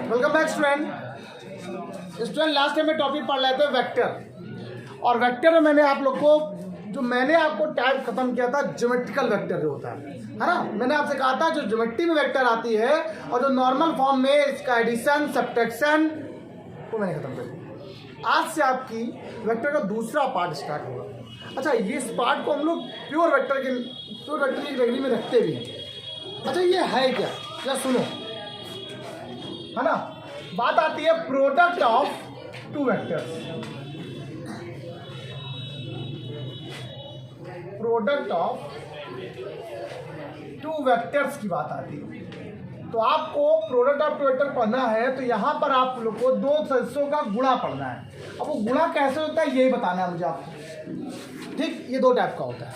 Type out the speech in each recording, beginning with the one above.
Welcome back student. Last time में topic पढ़ रहे थे वेक्टर, और वेक्टर में मैंने आप लोग को मैंने आपको टाइप खत्म किया था ज्योमेट्रिकल वेक्टर जो होता है ना। मैंने आपसे कहा था जो ज्योमेट्री में वेक्टर आती है और जो नॉर्मल फॉर्म में इसका एडिशन सब्ट्रैक्शन को मैंने खत्म कर दिया। आज से आपकी वेक्टर का दूसरा पार्ट स्टार्ट होगा। अच्छा, ये इस पार्ट को हम लोग प्योर वेक्टर की कैटेगरी में रखते भी हैं। अच्छा, ये है क्या सुनो, है ना। बात आती है product of two vectors. Product of two vectors की बात आती है। तो आपको प्रोडक्ट ऑफ टू वेक्टर पढ़ना है तो यहाँ पर आप लोग को दो सदस्यों का गुणा पढ़ना है। अब वो गुणा कैसे होता है यही बताना है मुझे आपको। ठीक, ये दो टाइप का होता है।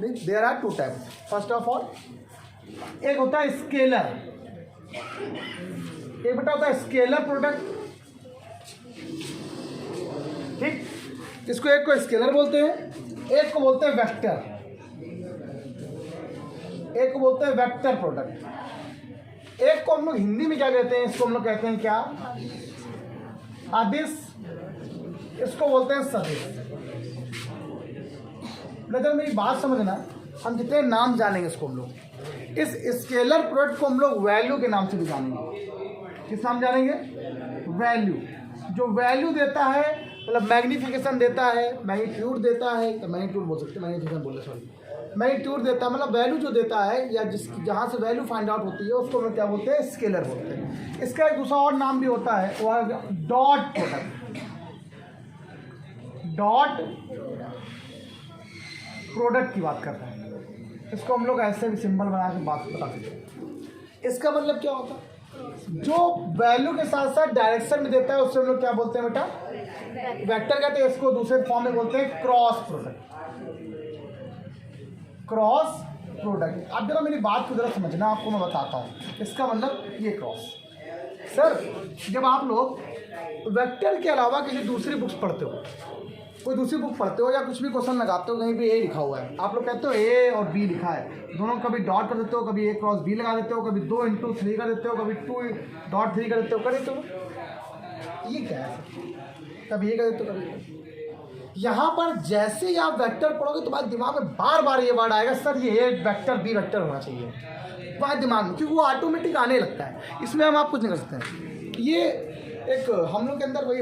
There are two type. First of all एक होता है स्केलर, एक बेटा होता है स्केलर प्रोडक्ट। ठीक, इसको एक को स्केलर बोलते हैं, एक को बोलते हैं वेक्टर, एक को बोलते हैं वेक्टर प्रोडक्ट। एक को हम लोग हिंदी में क्या कहते हैं, इसको हम लोग कहते हैं क्या, अदिश, इसको बोलते हैं सदिश। जब मेरी बात समझना, हम जितने नाम जानेंगे इसको हम लोग, इस स्केलर प्रोडक्ट को हम लोग वैल्यू के नाम से भी जानेंगे। किस नाम जानेंगे? वैल्यू। जो वैल्यू देता है मतलब मैग्निफिकेशन देता है, मैग्नीट्यूड देता है, तो मैग्नीट्यूड बोल सकते हैं, मैग्निफिकेशन बोले सॉरी, मैग्नीट्यूड देता है मतलब वैल्यू जो देता है या जहाँ से वैल्यू फाइंड आउट होती है उसको हम लोग क्या बोलते हैं, स्केलर बोलते हैं। इसका एक दूसरा और नाम भी होता है, वो है डॉट प्रोडक्ट। डॉट प्रोडक्ट की बात करते हैं, इसको हम लोग ऐसे भी सिंबल बना के बात बता सकते हैं। इसका मतलब क्या होता है, जो वैल्यू के साथ साथ डायरेक्शन में देता है उससे हम लोग क्या बोलते हैं बेटा, वेक्टर कहते हैं। इसको दूसरे फॉर्म में बोलते हैं क्रॉस प्रोडक्ट। Cross product. अब जरा मेरी बात को जरा समझना, आपको मैं बताता हूँ इसका मतलब। ये क्रॉस, सर जब आप लोग वेक्टर के अलावा किसी दूसरी बुक्स पढ़ते हो, कोई दूसरी बुक पढ़ते हो या कुछ भी क्वेश्चन लगाते हो, कहीं पे ए लिखा हुआ है, आप लोग कहते हो ए और बी लिखा है, दोनों कभी डॉट कर देते हो, कभी ए क्रॉस बी लगा देते हो, कभी 2 into 3 कर देते हो, कभी 2.3 कर देते हो, कर देते हो। ये क्या है, कभी ये कर देते हो, कभी। यहाँ पर जैसे ही आप वेक्टर पढ़ोगे तुम्हारे दिमाग में बार बार ये वर्ड आएगा, सर ये ए वेक्टर बी वेक्टर होना चाहिए तुम्हारे दिमाग में, क्योंकि वो ऑटोमेटिक आने लगता है। इसमें हम आप कुछ नहीं कर सकते। ये एक हम लोग के अंदर वही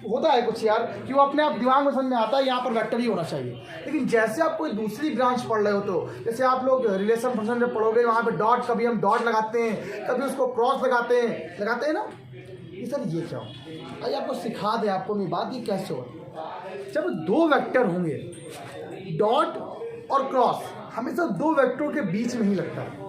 होता है कुछ यार, कि वो अपने आप दिमाग में समझ में आता है यहाँ पर वेक्टर ही होना चाहिए। लेकिन जैसे आप कोई दूसरी ब्रांच पढ़ रहे हो, तो जैसे आप लोग रिलेशन फंक्शन जब पढ़ोगे, वहाँ पे डॉट, कभी हम डॉट लगाते हैं, कभी उसको क्रॉस लगाते हैं ना। ये सर ये क्या हो, अरे आपको सिखा दे आपको मेरी बात, ये कैसे हो। जब दो वेक्टर होंगे, डॉट और क्रॉस हमेशा दो वेक्टरों के बीच में ही लगता है।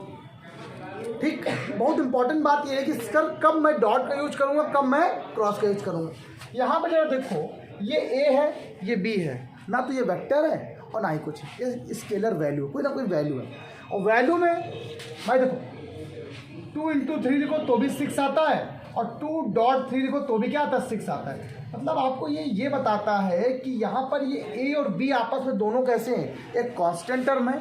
ठीक, बहुत इंपॉर्टेंट बात यह है कि सर कब मैं डॉट का यूज करूंगा, कब मैं क्रॉस का यूज करूंगा। यहाँ पर जरा देखो, ये ए है, ये बी है, ना तो ये वेक्टर है और ना ही कुछ, ये स्केलर वैल्यू, कोई ना कोई वैल्यू है। और वैल्यू में भाई देखो 2 into 3 लिखो तो भी 6 आता है, और 2.3 लिखो तो भी क्या आता है, 6 आता है। मतलब आपको ये बताता है कि यहाँ पर ये ए और बी आपस में दोनों कैसे हैं, एक कांस्टेंट टर्म है,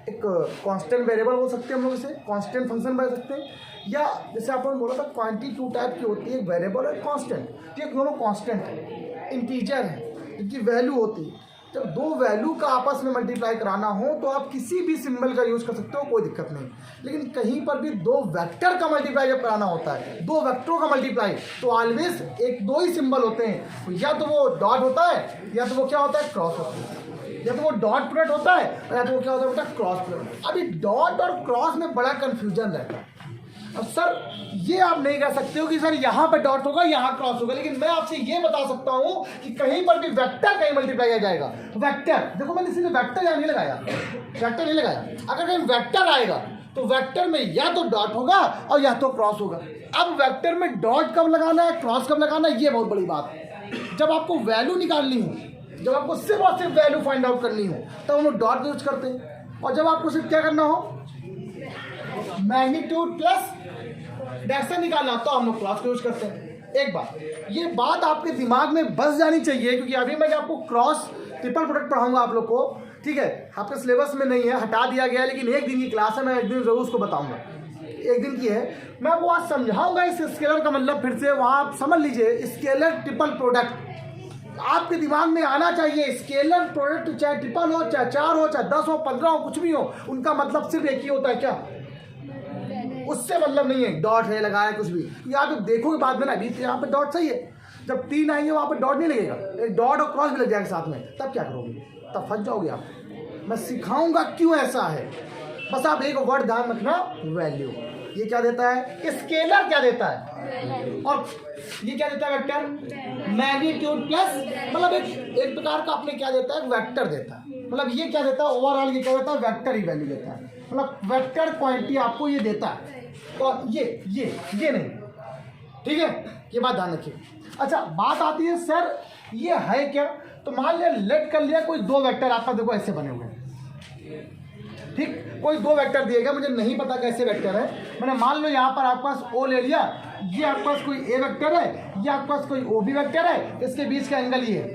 एक कांस्टेंट वेरिएबल बोल सकते हैं हम लोग इसे, कांस्टेंट फंक्शन बोल सकते हैं, या जैसे आप लोगों ने बोला था क्वांटिटी 2 टाइप की होती है, वेरिएबल और कांस्टेंट। तो ये दोनों कांस्टेंट है, इंटीजर है, जिनकी वैल्यू होती है। जब दो वैल्यू का आपस में मल्टीप्लाई कराना हो तो आप किसी भी सिंबल का यूज़ कर सकते हो, कोई दिक्कत नहीं। लेकिन कहीं पर भी दो वेक्टर का मल्टीप्लाई जब कराना होता है, दो वेक्टरों का मल्टीप्लाई, तो ऑलवेज एक दो ही सिंबल होते हैं, या तो वो डॉट होता है, या तो वो क्या होता है, क्रॉस होता है। या तो वो डॉट प्रोडक्ट होता है, या तो वो क्या होता है बेटा, क्रॉस प्रोडक्ट। अभी डॉट और क्रॉस में बड़ा कंफ्यूजन रहता है। अब सर ये आप नहीं कह सकते हो कि सर यहाँ पे डॉट होगा, यहाँ क्रॉस होगा, लेकिन मैं आपसे ये बता सकता हूँ कि कहीं पर भी वेक्टर कहीं मल्टीप्लाई आ जाएगा। वेक्टर देखो, मैंने सीधे वेक्टर यहाँ नहीं लगाया, वेक्टर नहीं लगाया। अगर कहीं वेक्टर आएगा तो वेक्टर में या तो डॉट होगा और या तो क्रॉस होगा। अब वेक्टर में डॉट कब लगाना है, क्रॉस कब लगाना है, ये बहुत बड़ी बात है। जब आपको वैल्यू निकालनी हो, जब आपको सिर्फ और सिर्फ वैल्यू फाइंड आउट करनी हो, तब हम लोग डॉट यूज करते हैं। और जब आपको सिर्फ क्या करना हो, मैग्नीट्यूड प्लस डायरेक्शन निकालना, तो हम लोग क्रॉस यूज करते हैं। एक बात, ये बात आपके दिमाग में बस जानी चाहिए, क्योंकि अभी मैं आपको क्रॉस ट्रिपल प्रोडक्ट पढ़ाऊंगा आप लोग को, ठीक है। आपके सिलेबस में नहीं है, हटा दिया गया है, लेकिन एक दिन की क्लास है, मैं एक दिन जरूर उसको बताऊंगा। एक दिन की है, मैं वो आज समझाऊंगा इस स्केलर का मतलब फिर से वहाँ आप समझ लीजिए। स्केलर ट्रिपल प्रोडक्ट आपके दिमाग में आना चाहिए। स्केलर प्रोडक्ट चाहे ट्रिपल हो, चाहे 4 हो, चाहे 10 हो, 15 हो, कुछ भी हो, उनका मतलब सिर्फ एक ही होता है। क्या? उससे मतलब नहीं है डॉट है लगाया कुछ भी। यहाँ पे देखोगे बाद में ना, अभी यहाँ पे डॉट सही है, जब 3 आएंगे वहाँ पे डॉट नहीं लगेगा, एक डॉट और क्रॉस भी लग जाएगा साथ में, तब क्या करोगे? तब फंस जाओगे आप। मैं सिखाऊंगा क्यों ऐसा है, बस आप एक वर्ड ध्यान रखना, वैल्यू। ये क्या देता है? स्केलर क्या देता है? और ये क्या देता है? वेक्टर। मैग्नीट्यूड प्लस मतलब एक प्रकार का आपने क्या देता है? वेक्टर देता है। मतलब ये क्या देता है? ओवरऑल ये क्या देता है? वेक्टर ही वैल्यू देता है। मतलब वेक्टर क्वांटिटी आपको ये देता है, और ये नहीं। ठीक है, ये बात ध्यान रखिए। अच्छा, बात आती है सर ये है क्या? तो मान लिया लेट कर लिया कोई 2 वेक्टर आपका देखो ऐसे बने हुए हैं। ठीक, कोई 2 वेक्टर दिए गए, मुझे नहीं पता कैसे वेक्टर है। मैंने मान लो यहाँ पर आपके पास ओ ले लिया, ये आपके पास कोई ए वेक्टर है, ये आपके पास कोई ओ बी वेक्टर है, इसके बीच का एंगल ये है।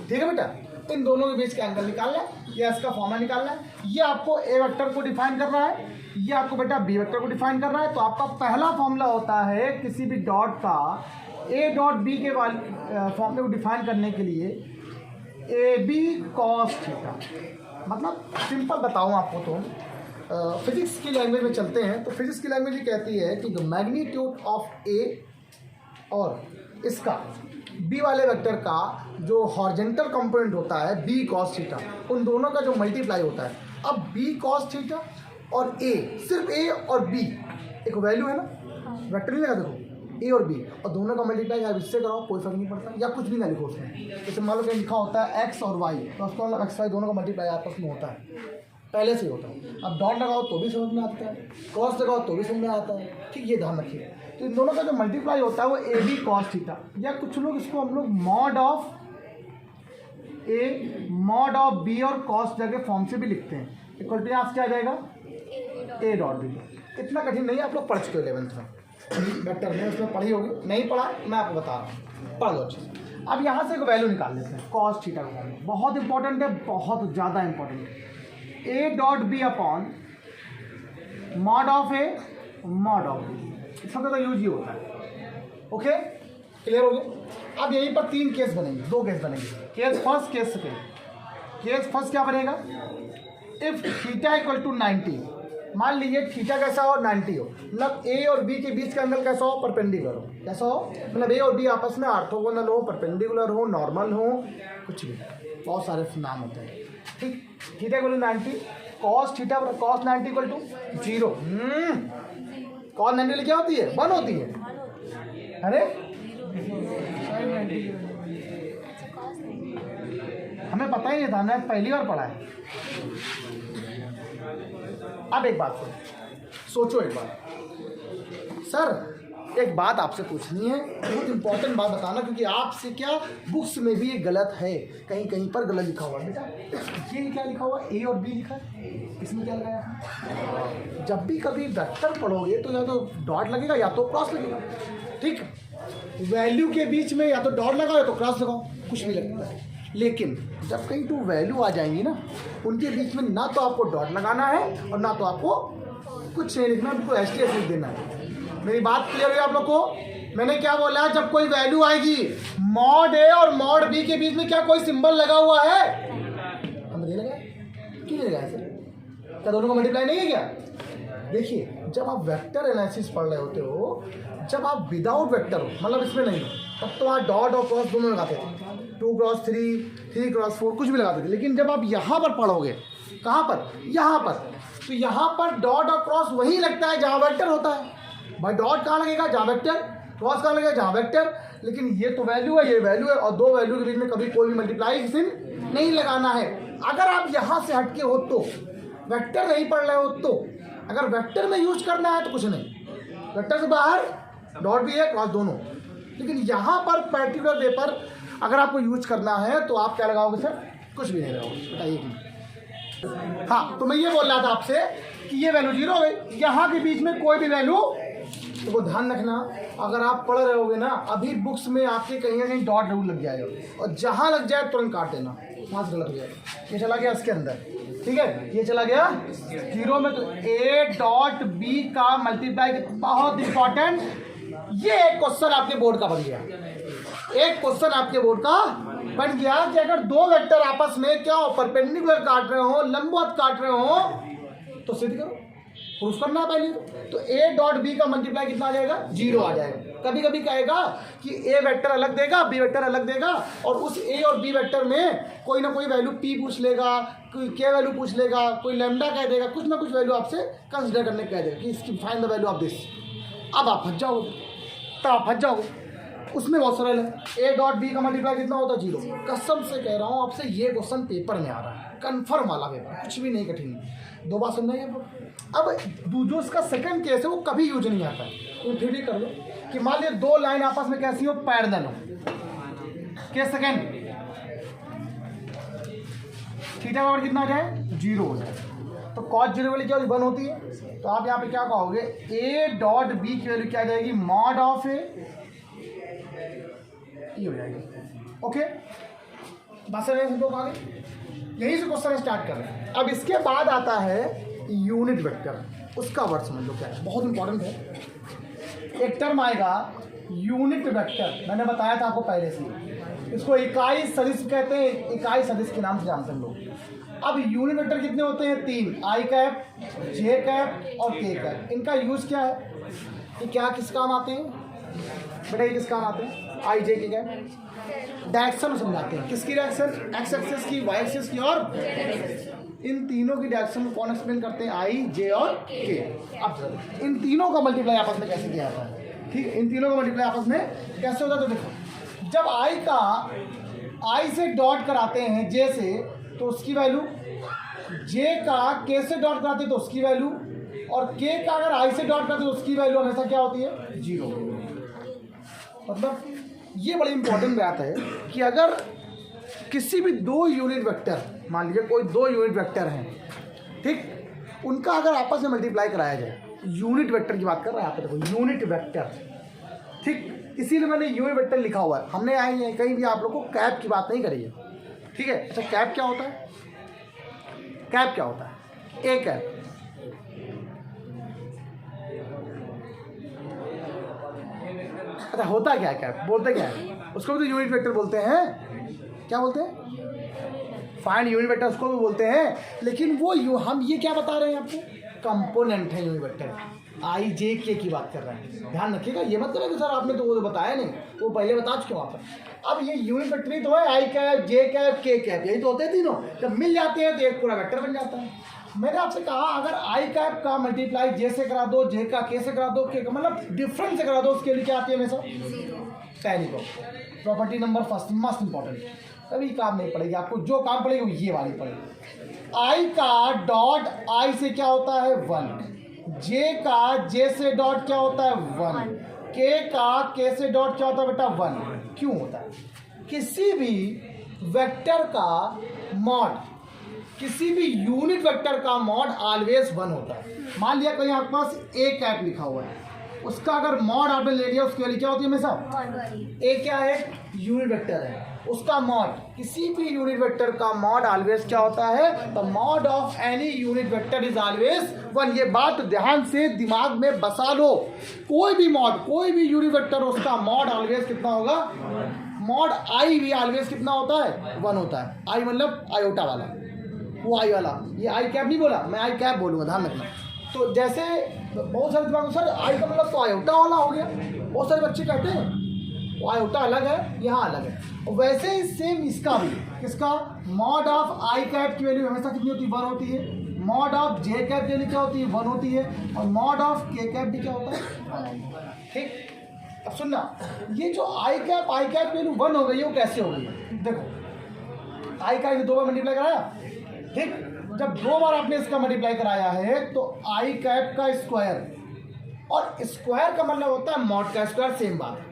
ठीक है बेटा, इन दोनों के बीच का एंगल निकालना है, ये इसका फॉर्मूला निकालना है। ये आपको ए वेक्टर को डिफाइन कर रहा है, ये आपको बेटा बी वेक्टर को डिफाइन कर रहा है। तो आपका पहला फॉर्मूला होता है किसी भी डॉट का ए डॉट बी के फॉर्मूले को डिफाइन करने के लिए ए बी कॉस थीटा। मतलब सिंपल बताऊँ आपको तो फिजिक्स की लैंग्वेज में चलते हैं। तो फिजिक्स की लैंग्वेज ये कहती है कि द मैग्नीट्यूड ऑफ ए और इसका बी वाले वेक्टर का जो हॉरिजॉन्टल कंपोनेंट होता है बी कॉस थीटा, उन दोनों का जो मल्टीप्लाई होता है। अब बी कॉस थीटा और ए, सिर्फ ए और बी एक वैल्यू है ना, वेक्टर नहीं लगा देखो, ए और बी, और दोनों का मल्टीप्लाई या इससे कराओ कोई फर्क नहीं पड़ता, या कुछ भी ना लिखो उसमें। जैसे मान लो कि लिखा होता है एक्स और वाई, तो उसका मतलब एक्स वाई दोनों का मल्टीप्लाई आपस में होता है, पहले से ही होता है। अब डॉट लगाओ तो भी समझ में आता है, क्रॉस लगाओ तो भी समझ में आता है। ठीक, ये ध्यान रखिए। तो इन दोनों का जो मल्टीप्लाई होता है वो ए बी कॉस थीटा, या कुछ लोग इसको हम लोग mod of A mod of B और कॉस जगह फॉर्म से भी लिखते हैं। इक्वल टू यहाँ क्या आ जाएगा? A dot B. इतना कठिन नहीं है, आप लोग पढ़ चुके हो 11th में, वेक्टर में उसमें पढ़ी होगी। नहीं पढ़ा मैं आपको बता रहा हूँ, पढ़ लो अच्छे से। अब यहाँ से एक वैल्यू निकाल लेते हैं, कॉस थीटा का वैल्यू बहुत इंपॉर्टेंट है, बहुत ज़्यादा इंपॉर्टेंट है। A dot B upon mod of A mod of B, इसका तो यूज ही होता है। ओके, क्लियर हो गया? अब यहीं पर 3 केस बनेंगे, 2 केस बनेंगे। Case first, case second. Case first क्या बनेगा? इफ थीटा इक्वल टू 90, मान लीजिए थीटा कैसा हो? 90 हो, मतलब ए और बी के बीच का एंगल कैसा हो? परपेंडिकुलर हो। कैसा हो? मतलब ए और बी आपस में ऑर्थोगोनल हो, परपेंडिकुलर हो, नॉर्मल हो, कुछ भी, बहुत सारे नाम होते हैं। ठीक, theta equal to 90, cos theta cos 90 equal to 0। Cos 90 क्या होती है? 1 होती है। अरे हमें पता ही नहीं था, मैं पहली बार पढ़ा है। अब एक बात सोचो एक बार, सर एक बात आपसे पूछनी है, बहुत इंपॉर्टेंट बात बताना, क्योंकि आपसे क्या बुक्स में भी ये गलत है, कहीं कहीं पर गलत लिखा हुआ है। बेटा ये क्या लिखा हुआ? ए और बी लिखा है, इसमें क्या लगाया? जब भी कभी वेक्टर पढ़ोगे तो या तो डॉट लगेगा या तो क्रॉस लगेगा। ठीक, वैल्यू के बीच में या तो डॉट लगाओ या तो क्रॉस लगाओ, कुछ भी लगता है। लेकिन जब कहीं 2 वैल्यू आ जाएंगी ना, उनके बीच में ना तो आपको डॉट लगाना है और ना तो आपको कुछ नहीं लिखना, आपको एसटीएस लिख देना है। मेरी बात क्लियर हुई आप लोग को? मैंने क्या बोला? जब कोई वैल्यू आएगी, मॉड ए और मॉड बी के बीच में क्या कोई सिंबल लगा हुआ है? हम नहीं लगाए, क्यों नहीं लगाए सर? क्या दोनों का मल्टीप्लाई नहीं है क्या? देखिए, जब आप वेक्टर एनालिसिस पढ़ रहे होते हो, जब आप विदाउट वेक्टर हो, मतलब इसमें नहीं, तब तो आप डॉट और क्रॉस दोनों लगाते थे, 2 क्रॉस 3, 3 क्रॉस 4, कुछ भी लगाते थे। लेकिन जब आप यहाँ पर पढ़ोगे, कहाँ पर? यहाँ पर, तो यहाँ पर डॉट और क्रॉस वही लगता है जहाँ वेक्टर होता है। भाई डॉट कहाँ लगेगा? जहाँ वेक्टर। क्रॉस कहाँ लगेगा? जहाँ वेक्टर। लेकिन ये तो वैल्यू है, ये वैल्यू है, और 2 वैल्यू के बीच में कभी कोई भी मल्टीप्लाई नहीं लगाना है। अगर आप यहाँ से हटके हो तो, वेक्टर नहीं पढ़ रहे हो तो, अगर वेक्टर में यूज करना है तो कुछ नहीं, वेक्टर से बाहर डॉट भी है, क्रॉस दोनों। लेकिन यहाँ पर पर्टिकुलर वे पर अगर आपको यूज करना है तो आप क्या लगाओगे सर? कुछ भी नहीं लगाओगे। बताइए। हाँ, तो मैं ये बोल रहा था आपसे कि ये वैल्यू 0 हो गई, यहाँ के बीच में कोई भी वैल्यू, तो वो ध्यान रखना, अगर आप पढ़ रहे होगे ना, अभी बुक्स में आपके कहीं ना कहीं डॉट जरूर लग जाएगा, और जहाँ लग जाए तुरंत काट देना, वहाँ से गलत हो जाएगा। ये चला गया इसके अंदर। ठीक। ठीक है, ये चला गया जीरो में। तो ए डॉट बी का मल्टीप्लाई, बहुत इंपॉर्टेंट, ये एक क्वेश्चन आपके बोर्ड का बन गया, एक क्वेश्चन आपके बोर्ड का बन गया कि अगर दो वेक्टर आपस में क्या हो, परपेंडिकुलर काट रहे हो, लंबवत काट रहे हो, तो सिद्ध करो, प्रूफ करना है पहले। तो ए डॉट बी का मल्टीप्लाई कितना आ जाएगा, जीरो आ जाएगा। कभी कभी कहेगा कि ए वेक्टर अलग देगा, बी वेक्टर अलग देगा, और उस ए और बी वेक्टर में कोई ना कोई वैल्यू पी पूछ लेगा, कोई के वैल्यू पूछ लेगा, कोई लैम्डा कह देगा, कुछ ना कुछ वैल्यू आपसे कंसिडर करने कह देगा कि इसकी find the value of this. अब आप फंस जाओगे, तब आप फंस जाओगे। उसमें बहुत सरल है, ए डॉट बी का मल्टीप्लाई कितना होता है, जीरो। कसम से कह रहा हूँ आपसे, ये क्वेश्चन पेपर में आ रहा है, कन्फर्म वाला पेपर, कुछ भी नहीं कठिन। दो बात समझाइए आप लोग। अब जो इसका सेकंड केस है वो कभी यूज नहीं आता है, तो फिर भी कर लो कि मान लीजिए दो लाइन आपस में कैसी हो, पैरेलल हो। केस सेकंड, थीटा का कितना आ जाए, जीरो हो जाए, तो कॉस जीरो वाली क्या 1 होती है। तो आप यहाँ पे क्या कहोगे, ए डॉट बी की वैल्यू क्या आ जाएगी, मॉड ऑफ ए, ये हो जाएगी। ओके, बस लोग आगे यही से क्वेश्चन स्टार्ट कर रहे हैं। अब इसके बाद आता है यूनिट वेक्टर, उसका वर्ड समझ लो क्या है, बहुत इंपॉर्टेंट है। एक टर्म आएगा यूनिट वेक्टर, मैंने बताया था आपको पहले से, इसको इकाई सदिश कहते हैं, इकाई सदिश के नाम से जानते हैं लोग। अब यूनिट वेक्टर कितने होते हैं, 3, आई कैप, जे कैप और के कैप। इनका यूज क्या है, ये क्या किस काम आते हैं बेटा, ये किस काम आते हैं, आई जे के कैप डायरेक्शन समझाते हैं। किसकी डायरेक्शन, एक्स एक्सिस की, वाई एक्सिस की और इन तीनों की डायरेक्शन को कौन एक्सप्लेन करते हैं, आई जे और के। अब इन तीनों का मल्टीप्लाई आपस में कैसे किया जाता है, ठीक है, इन तीनों का मल्टीप्लाई आपस में कैसे होता है। तो देखो, जब आई का आई से डॉट कराते हैं जे से, तो उसकी वैल्यू, जे का के से डॉट कराते हैं तो उसकी वैल्यू, और के का अगर आई से डॉट कराते हैं तो उसकी वैल्यू हमेशा क्या होती है, जीरो। मतलब ये बड़ी इंपॉर्टेंट बात है कि अगर किसी भी दो यूनिट वेक्टर, मान लीजिए कोई दो यूनिट वेक्टर हैं, ठीक, उनका अगर आपस में मल्टीप्लाई कराया जाए, यूनिट वेक्टर की बात कर रहे हैं आप, देखो यूनिट वेक्टर, ठीक, इसीलिए मैंने यूनिट वेक्टर लिखा हुआ है। हमने आए कहीं भी आप लोग को कैप की बात नहीं करी है, ठीक है। अच्छा, कैप क्या होता है, कैप क्या होता है, ए कैप, अच्छा होता क्या है कैप, बोलते क्या है उसको भी तो यूनिट वेक्टर बोलते हैं, क्या बोलते हैं, फाइंड यूनिट वेक्टर उसको भी बोलते हैं। लेकिन वो हम ये क्या बता रहे हैं आपको, कंपोनेंट है यूनिट वेक्टर, आई जे के की बात कर रहे हैं, ध्यान रखिएगा। ये मत करें कि सर आपने तो वो बताया नहीं, वो पहले बता चुके वहाँ पर। अब ये यूनिट वेक्टर ही तो है, आई कैप, जे कैप, के कैप, यही तो होते हैं तीनों। जब मिल जाते हैं तो एक पूरा वेक्टर बन जाता है। मैंने आपसे कहा अगर आई कैप का मल्टीप्लाई जे से करा दो, जे का के से करा दो, के का मतलब डिफरेंट से करा दो, उसके लिए क्या आती है हमेशा, पहली property number first, must important, कभी काम नहीं पड़ेगी आपको, जो काम पड़ेगी वो ये वाली पड़ेगी। आई का डॉट आई से क्या होता है, 1, जे का जे से डॉट क्या होता है, 1, के का के से डॉट क्या होता है बेटा, 1। क्यों होता है, किसी भी वेक्टर का मॉड, किसी भी यूनिट वेक्टर का मॉड ऑलवेज 1 होता है। मान लिया कहीं आपके पास ए कैप लिखा हुआ है, उसका अगर मॉड आपने ले लिया, उसकी वैल्यू क्या होती है हमेशा, ए क्या है, यूनिट वेक्टर है, उसका मॉड, किसी भी यूनिट वेक्टर का मॉड ऑलवेज क्या होता है, the mod of any unit vector is always 1। ये बात ध्यान से दिमाग में बसा लो, कोई भी मॉड, कोई भी यूनिट वेक्टर, उसका मॉड ऑलवेज कितना होगा, मॉड आई भी ऑलवेज कितना होता है, 1 होता है। आई मतलब आयोटा वाला, वो आई वाला, ये आई कैप नहीं बोला, मैं आई कैप बोलूँगा, ध्यान रखना। तो जैसे बहुत सारे दिमाग में सर आई का मतलब तो आयोटा वाला हो गया, बहुत सारे बच्चे कहते हैं वो आयोटा अलग है, यहाँ अलग है। वैसे ही सेम इसका भी, किसका, मॉड ऑफ आई कैप की वैल्यू हमेशा कितनी होती है, 1 होती है, मॉड ऑफ जे कैप की वैल्यू क्या होती है, 1 होती है, और मॉड ऑफ के कैप भी क्या होता है, ठीक। अब सुनना, ये जो आई कैप की वैल्यू 1 हो गई है, वो कैसे हो गई है, देखो आई का 2 बार मल्टीप्लाई कराया, ठीक, जब 2 बार आपने इसका मल्टीप्लाई कराया है तो आई कैप का स्क्वायर, और स्क्वायर का मतलब होता है मॉड का स्क्वायर, सेम बात,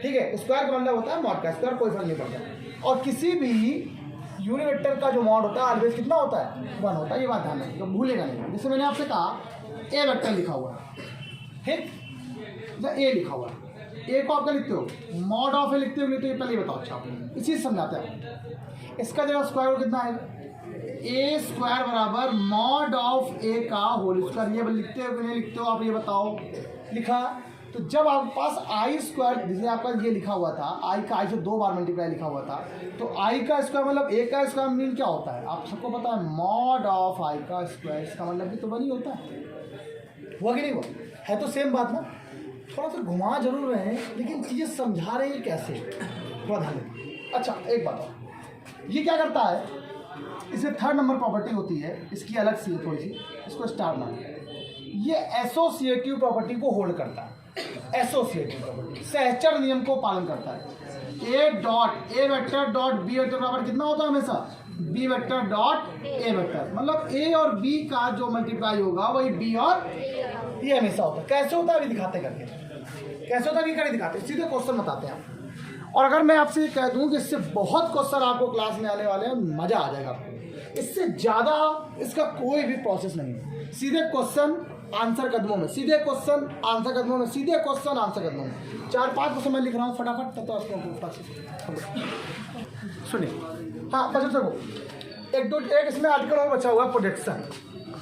ठीक है, स्क्वायर का मतलब होता है मॉड का स्क्वायर, कोई फर्क नहीं पड़ता। और किसी भी यूनिट वेक्टर का जो मॉड होता है ऑलवेज कितना होता है, 1 होता है, ये बात ध्यान रखिएगा, भूलेगा नहीं। जैसे मैंने आपसे कहा ए वेक्टर लिखा हुआ है, ठीक, ए लिखा हुआ है, ए को आप क्या लिखते हो, मॉड ऑफ ए लिखते हो, नहीं तो ये पहले ही बताओ, अच्छा आप इसी से समझाते हैं। इसका जगह स्क्वायर कितना है, ए स्क्वायर बराबर मॉड ऑफ ए का होल स्क्वायर। ये लिखते हो कि नहीं लिखते हो आप, ये बताओ। लिखा। तो जब आपके पास आई स्क्वायर, जैसे आपका ये लिखा हुआ था, आई का आई से 2 बार मल्टीप्लाई लिखा हुआ था, तो आई का स्क्वायर मतलब ए का स्क्वायर मीन क्या होता है आप सबको पता है, मॉड ऑफ आई का स्क्वायर। इसका मतलब भी तो वही होता है, हुआ कि नहीं हुआ? है तो सेम बात ना। थोड़ा सा घुमा जरूर रहे हैं लेकिन चीज़ें समझा रहे हैं कैसे, थोड़ा ध्यान दें। अच्छा एक बात और, ये क्या करता है, इसे 3rd नंबर प्रॉपर्टी होती है, इसकी अलग सी थोड़ी सी, इसको स्टार मान। ये एसोसिएटिव प्रॉपर्टी को होल्ड करता है। एसोसिएटिव प्रॉपर्टी सहचर नियम को पालन करता है। A vector dot B vector बराबर कितना होता है हमेशा, B vector dot A vector. मतलब ए और बी का जो मल्टीप्लाई होगा वही बी और ये हमेशा होता है। कैसे होता है अभी दिखाते करके, कैसे होता है कि करके दिखाते, सीधे क्वेश्चन बताते हैं आप। और अगर मैं आपसे ये कह दूं कि इससे बहुत क्वेश्चन आपको क्लास में आने वाले हैं, मजा आ जाएगा आपको। इससे ज़्यादा इसका कोई भी प्रोसेस नहीं है, सीधे क्वेश्चन आंसर कदमों में, सीधे क्वेश्चन आंसर कदमों में, सीधे क्वेश्चन आंसर कदमों में। 4-5 क्वेश्चन मैं लिख रहा हूँ फटाफट, तब तो आपको सुनिए। हाँ बच्चों देखो, एक इसमें आर्टिकल और बचा हुआ है, प्रोजेक्शन।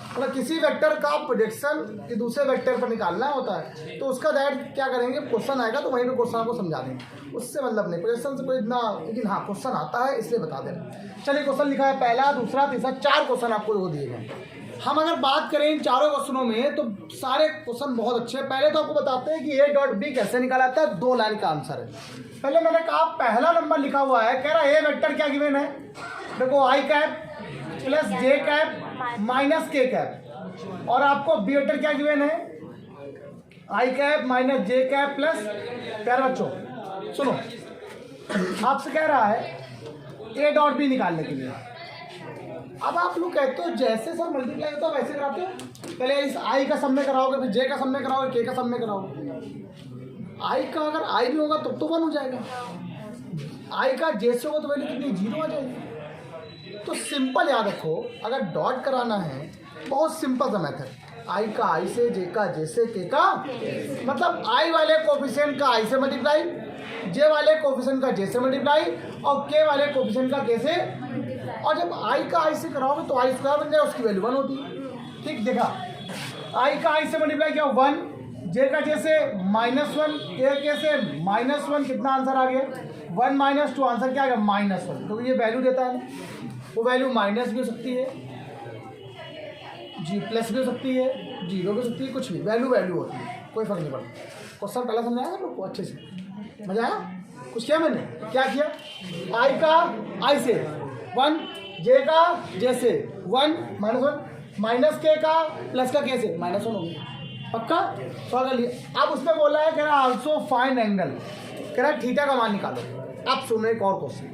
मतलब किसी वेक्टर का प्रोजेक्शन कि दूसरे वेक्टर पर निकालना होता है, तो उसका डायरेक्ट क्या करेंगे, क्वेश्चन आएगा तो वहीं पे क्वेश्चन आपको समझा देंगे, उससे मतलब नहीं, प्रोजेक्शन से कोई इतना, लेकिन हाँ क्वेश्चन आता है इसलिए बता दें। चलिए क्वेश्चन लिखा है, पहला, दूसरा, तीसरा, 4 क्वेश्चन आपको वो दिए गए। हम अगर बात करें इन चारों क्वेश्चनों में तो सारे क्वेश्चन बहुत अच्छे हैं। पहले तो आपको बताते हैं कि ए डॉट बी कैसे निकाला जाता है, 2 लाइन का आंसर है। पहले मैंने कहा पहला नंबर लिखा हुआ है, कह रहा है ए वेक्टर क्या गिवन है, देखो आई cap plus J cap minus के कैप, और आपको बी वेक्टर क्या गिवन है, I cap minus J cap plus. प्यारे बच्चों सुनो, आपसे कह रहा है ए डॉट बी निकालने के लिए। अब आप लोग कहते हो जैसे सर मल्टीप्लाई होता है वैसे कराते हो, पहले इस आई का सब में कराओगे, फिर जे का सब में कराओगे, के का सब में कराओगे। आई का अगर आई भी होगा तब तो 1 हो जाएगा, आई का जे से होगा तो वैल्यू कितनी 0 आ जाएगी। तो सिंपल याद रखो, अगर डॉट कराना है बहुत सिंपल सा मेथड, आई का आई से, जे का जे से, के का, मतलब आई वाले कोफिशिएंट का आई से मल्टीप्लाई, जे वाले कोफिशिएंट का जे से मल्टीप्लाई, और के वाले कोफिशिएंट का के से। और जब आई का आई से कराओगे तो आई स्क्वायर बन जाए, उसकी वैल्यू 1 होती है। ठीक, देखा, आई का आई से मल्टीप्लाई किया 1, जे का जे से -1, के से -1, कितना आंसर आ गया 1 - 2, आंसर क्या आ गया -1। तो ये वैल्यू देता है, वो वैल्यू माइनस भी हो सकती है, जी प्लस भी हो सकती है, 0 भी हो सकती है, कुछ भी वैल्यू होती है, कोई फर्क नहीं पड़ता। क्वेश्चन पहला समझाया आप लोग को अच्छे से, मजा आया? कुछ किया मैंने, क्या किया, आई का आई से 1, जे का जे से 1 -1, माइनस के का प्लस का के से -1 हो गया, पक्का सॉल्व कर लिया। अब उसमें बोला है, कह रहा आल्सो फाइंड एंगल, कह रहा थीटा का मान निकालो। अब सुनो एक और क्वेश्चन,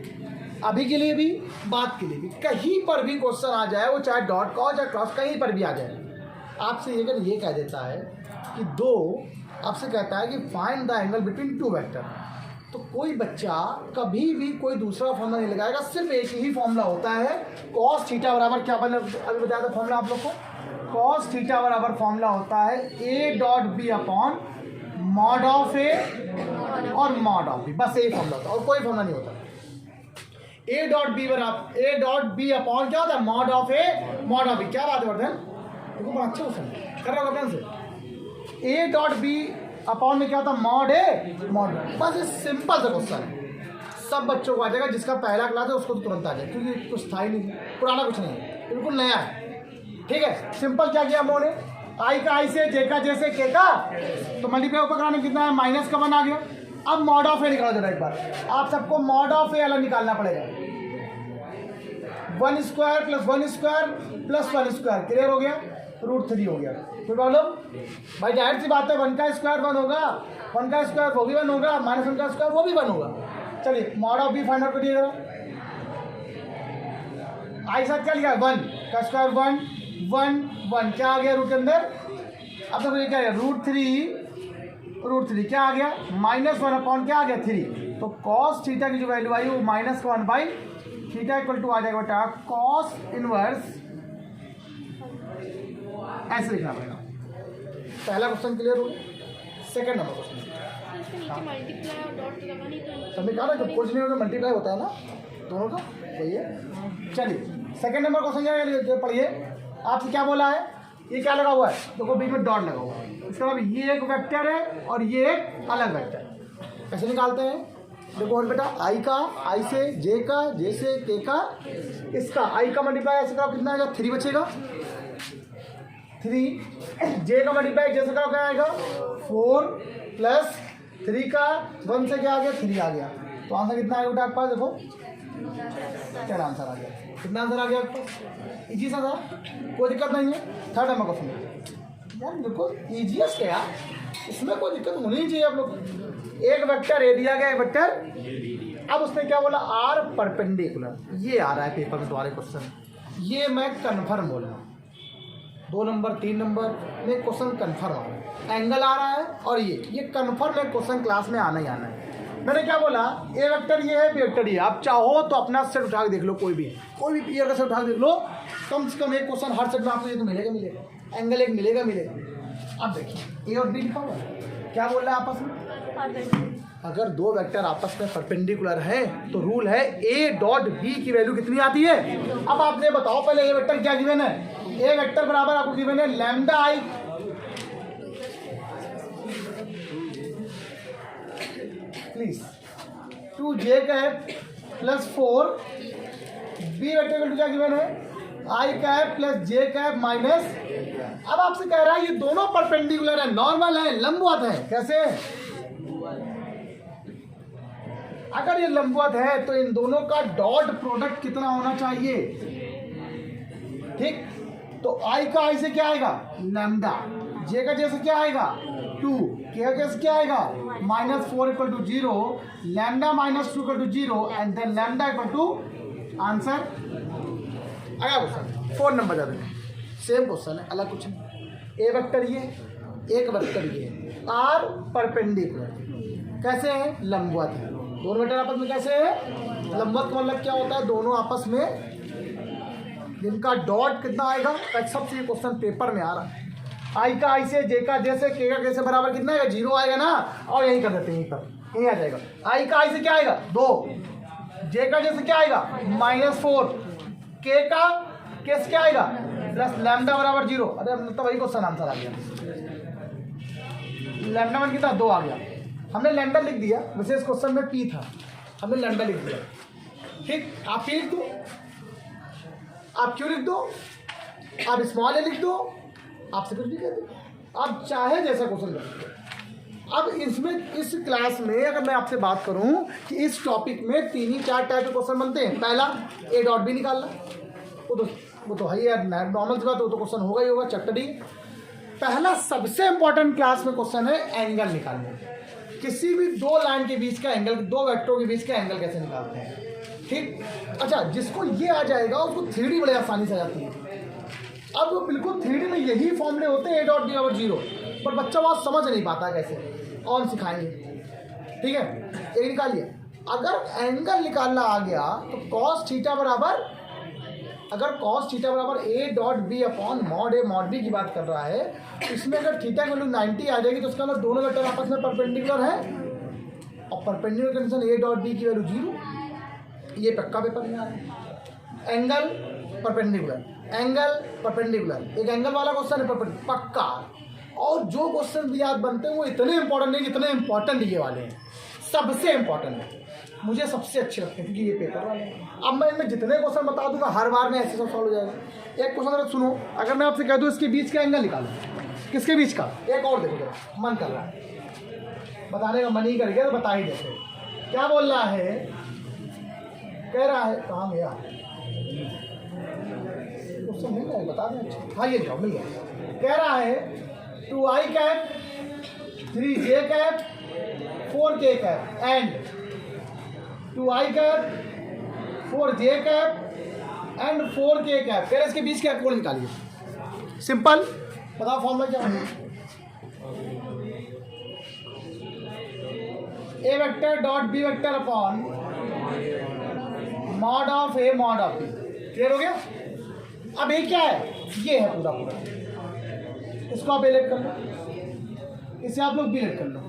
अभी के लिए भी, बात के लिए भी, कहीं पर भी क्वेश्चन आ जाए, वो चाहे डॉट का हो चाहे क्रॉस, कहीं पर भी आ जाए, आपसे ये कह देता है कि आपसे कहता है कि find the angle between 2 vector, तो कोई बच्चा कभी भी कोई दूसरा फॉर्मूला नहीं लगाएगा, सिर्फ एक ही फॉर्मूला होता है, कॉस थीटा बराबर क्या बना, अभी बताया था फॉर्मूला आप लोग को, कॉस थीटा बराबर फॉर्मूला होता है A dot B upon mod of A और मॉड ऑफ बी, बस यही फॉर्मूला होता है और कोई फॉर्मूला नहीं होता। ए डॉट बी बराबर ए डॉट बी अपॉन क्या होता है, mod of A mod of B. क्या बात है वर्धन, देखो बड़ा अच्छा क्वेश्चन कर रहा होगा ध्यान से। ए डॉट बी अपॉन में क्या होता है, मॉड ए मॉड, बस ये सिंपल सा क्वेश्चन है, सब बच्चों को आ जाएगा, जिसका पहला क्लास है उसको तो तुरंत आ जाए, क्योंकि कुछ था ही नहीं, पुराना कुछ नहीं है, बिल्कुल नया है। ठीक है, सिंपल क्या किया हम लोगों ने, आई का आई से, जे का जे से, के का, तो मल्टीप्लाई ऊपर कराने कितना है, माइनस का 1 आ गया। अब मॉड ऑफ ए निकालो जरा एक बार, आप सबको मॉड ऑफ ए अलग निकालना पड़ेगा, 1 square plus 1 square plus 1 square, clear हो गया, √3 हो गया। कोई प्रॉब्लम भाई, जाहिर सी बात है 1 का स्क्वायर 1 होगा, 1 का स्क्वायर वो भी 1 होगा, -1 का स्क्वायर वो भी 1 होगा। चलिए mod of B find out करिए जरा, आई साथ क्या लिखा है, 1 का स्क्वायर 1 1 1, क्या आ गया रूट के अंदर, अब तक ये क्या है √3 क्या आ गया, -1 अपॉन क्या आ गया 3, तो कॉस थीटा की जो वैल्यू आई वो -1/, थीटा इक्वल टू आ जाएगा बेटा कॉस इनवर्स, ऐसे लिखना पड़ेगा। पहला क्वेश्चन क्लियर हो गया। सेकंड नंबर क्वेश्चन, समझ कहा ना, जब कुछ नहीं होता मल्टीप्लाई होता है ना दोनों का, वही है। चलिए सेकंड नंबर क्वेश्चन क्या पढ़िए, आपसे क्या बोला है, ये क्या लगा हुआ है, देखो बीच में डॉट लगा हुआ है, इसका मतलब ये एक वेक्टर है और ये एक अलग वेक्टर है। कैसे निकालते हैं, देखो और बेटा आई का, आई से जे का, जे से के का, इसका आई का मल्टीप्लाई ऐसे करो कितना आएगा, 3 बचेगा, 3 जे का मल्टीप्लाई जैसे करो क्या आएगा, 4 प्लस 3 का 1 से क्या आ गया, 3 आ गया। तो आंसर कितना आएगा बेटा आपके पास, देखो क्या आंसर आ गया, कितना आंसर आ गया आपके पास, इजी सा था, कोई दिक्कत नहीं है। थर्ड नंबर क्वेश्चन यार बिल्कुल ईजीएस्ट है यार, इसमें कोई दिक्कत होनी नहीं चाहिए आप लोग। एक वेक्टर ए दिया गया, एक वेक्टर, अब उसने क्या बोला, आर परपेंडिकुलर, ये आ रहा है पेपर में तुम्हारे क्वेश्चन, ये मैं कन्फर्म बोल रहा हूँ, 2 नंबर 3 नंबर में क्वेश्चन कन्फर्म आ रहा है, एंगल आ रहा है और ये कन्फर्म है क्वेश्चन क्लास में आना ही आना है। मैंने क्या बोला, ए वेक्टर ये है, बी वेक्टर ये है, आप चाहो तो अपना सेट उठा के देख लो, कोई भी ईयर का सेट उठा के देख लो, कम से कम एक क्वेश्चन हर सेट में आपको ये तो मिलेगा, एंगल एक मिलेगा। अब देखिए ए और बी लिखा हुआ है, क्या बोल रहा है आपस में, अगर 2 वेक्टर आपस में परपेंडिकुलर है तो रूल है ए डॉट बी की वैल्यू कितनी आती है। अब आपने बताओ पहले ए वेक्टर क्या गिवन है, ए वेक्टर बराबर आपको गिवन है lambda I, plus 2j cap plus 4, B vector का क्या गिवन है, I cap plus J cap minus. अब आपसे कह रहा है ये दोनों परपेंडिकुलर है, नॉर्मल है, लंबवत है, कैसे, अगर ये लंबवत है तो इन दोनों का डॉट प्रोडक्ट कितना होना चाहिए, ठीक, तो आई का आई से क्या आएगा लैम्डा, जे का जे से क्या आएगा 2, के का के से क्या आएगा -4 = 0, lambda -2 = 0 and then lambda = answer. अगला क्वेश्चन 4 नंबर जाते हैं, सेम क्वेश्चन है, अलग कुछ नहीं, ए वेक्टर ये, एक वेक्टर ये, आर परपेंडिकुलर, कैसे है, लंबवत है, दोनों वेक्टर आपस में कैसे है, लंबवत का मतलब क्या होता है, दोनों आपस में जिनका डॉट कितना आएगा, सबसे ये क्वेश्चन पेपर में आ रहा है, आई का आई से, जे का जे से, के का के से बराबर कितना आएगा, 0 आएगा ना, और यही कर देते हैं, यहीं पर यहीं आ जाएगा, आई का आई से क्या आएगा 2, जे का जे से क्या आएगा -4, के का के से क्या आएगा प्लस लैम्डा बराबर 0, अरे तो वही क्वेश्चन आंसर आ गया, लैम्डा मान कितना 2 आ गया, हमने लैम्डा लिख दिया, विशेष क्वेश्चन में पी था, हमने लैम्डा लिख दिया, ठीक, आप पी लिख दो, आप क्यों लिख दो, आप स्मॉल ए लिख दो, आपसे कुछ भी कह दो, आप चाहे जैसा क्वेश्चन कर। अब इसमें इस क्लास में अगर मैं आपसे बात करूं कि इस टॉपिक में 3 ही 4 टाइप के क्वेश्चन बनते हैं, पहला ए डॉट बी निकालना, वो तो है यार, नॉर्मल सी बात, वो तो क्वेश्चन होगा ही होगा, चैप्टर ही। पहला सबसे इंपॉर्टेंट क्लास में क्वेश्चन है एंगल निकालना, किसी भी 2 लाइन के बीच का एंगल, 2 वेक्टरों के बीच का एंगल कैसे निकालते हैं, ठीक। अच्छा, जिसको ये आ जाएगा उसको 3D बड़े आसानी से आ जाती है। अब वो बिल्कुल 3D में यही फॉर्मूले होते हैं, ए डॉट बी बराबर 0, पर बच्चा वहाँ समझ नहीं पाता कैसे, और सिखाएंगे, ठीक है। एक निकालिए, अगर एंगल निकालना आ गया तो कॉस थीटा बराबर, अगर कॉस थीटा बराबर A dot B upon mod A mod B की बात कर रहा है, इसमें अगर थीटा की वैल्यू 90 आ जाएगी तो उसका मतलब दोनों वेक्टर आपस में परपेंडिकुलर है, और perpendicular condition A dot B की वैल्यू 0, ये पक्का पेपर में आ रहा है। एंगल परपेंडिकुलर, एंगल परपेंडिकुलर, एक एंगल वाला क्वेश्चन है पक्का, और जो क्वेश्चन भी याद बनते हैं वो इतने इंपॉर्टेंट नहीं जितने इंपॉर्टेंट ये वाले हैं, सबसे इंपॉर्टेंट है, मुझे सबसे अच्छे लगते हैं क्योंकि ये पेपर वाले हैं। अब मैं इनमें जितने क्वेश्चन बता दूंगा हर बार में ऐसे सब सॉल्व हो जाएगा। एक क्वेश्चन अगर सुनो, अगर मैं आपसे कह दूँ इसके बीच का एंगल निकालो, किसके बीच का, एक और देखो जरा, मन कर रहा है बताने का, मन ही कर गया तो बता ही देते। क्या बोल रहा है, कह रहा है, कहाँ गया क्वेश्चन, मिल गया बता दें, अच्छा हाँ ये जाओ मिल गया। कह रहा है 2i cap 3j cap 4k cap and 2i cap 4j cap and 4k cap, कह रहे इसके बीच का कोण निकालिए। सिंपल, बताओ फॉर्मूला क्या है, A vector dot B vector upon mod of A mod of B, clear हो गया। अब ये क्या है, ये है पूरा पूरा, इसको आप एलेक्ट कर लो, इसे आप लोग बी लेट कर लो,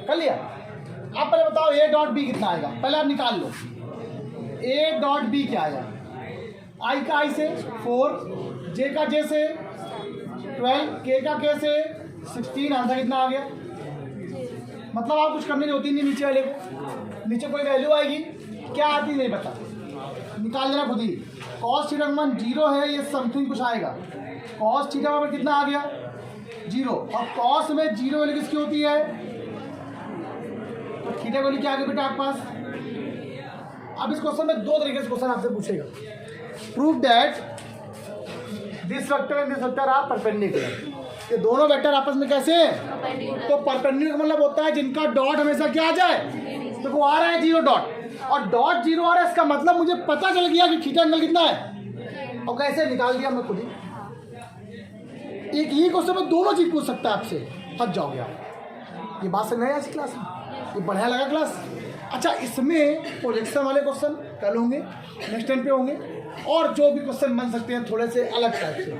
कर लिया। आप पहले बताओ ए डॉट बी कितना आएगा, पहले आप निकाल लो ए डॉट बी क्या आएगा, आई का आई से 4, जे का जे से 12, के का के से 16, आंसर कितना आ गया? मतलब आप कुछ करने की होती नहीं नीचे वाले को, नीचे कोई वैल्यू आएगी क्या आती नहीं पता, निकाल देना खुद ही। कॉस थीटा का मान 0 है, ये समथिंग कुछ आएगा। कॉस थीटा का मान कितना आ गया? 0, और कॉस में 0 वैल्यू किसकी होती है? तो थीटा वैल्यू क्या आ गया बेटा आपके पास? अब इस क्वेश्चन में दो तरीके से क्वेश्चन आपसे पूछेगा। Prove that this vector and this vector are perpendicular, ये दोनों वेक्टर आपस में कैसे हैं? तो परपेंडिकुलर मतलब होता है जिनका डॉट हमेशा क्या आ जाए, तो वो आ रहा है 0 डॉट, और डॉट 0 आ रहा है, इसका मतलब मुझे पता चल गया कि थीटा एंगल कितना है। और कैसे निकाल दिया मैं खुद ही। एक ही क्वेश्चन में दोनों चीज पूछ सकता है आपसे, फंस जाओगे आप। ये बात समझ में आई आज क्लास में? ये बढ़िया लगा क्लास? अच्छा, इसमें प्रोजेक्शन वाले क्वेश्चन कल होंगे, नेक्स्ट टाइम पे होंगे, और जो भी क्वेश्चन बन सकते हैं थोड़े से अलग टाइप से,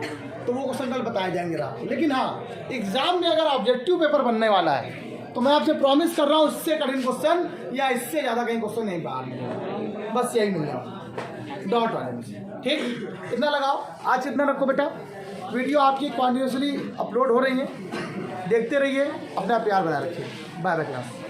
तो वो क्वेश्चन कल बताए जाएंगे आपको। लेकिन हाँ, एग्जाम में अगर ऑब्जेक्टिव पेपर बनने वाला है तो मैं आपसे प्रॉमिस कर रहा हूँ इससे कठिन क्वेश्चन या इससे ज़्यादा कहीं क्वेश्चन नहीं बाहर मिलेगा, बस यही मिल जाओ डॉट वाले में। ठीक, इतना लगाओ आज, इतना रखो बेटा। वीडियो आपकी कॉन्टिन्यूसली अपलोड हो रही है, देखते रहिए, अपना प्यार बनाए रखिए। Bye bye class.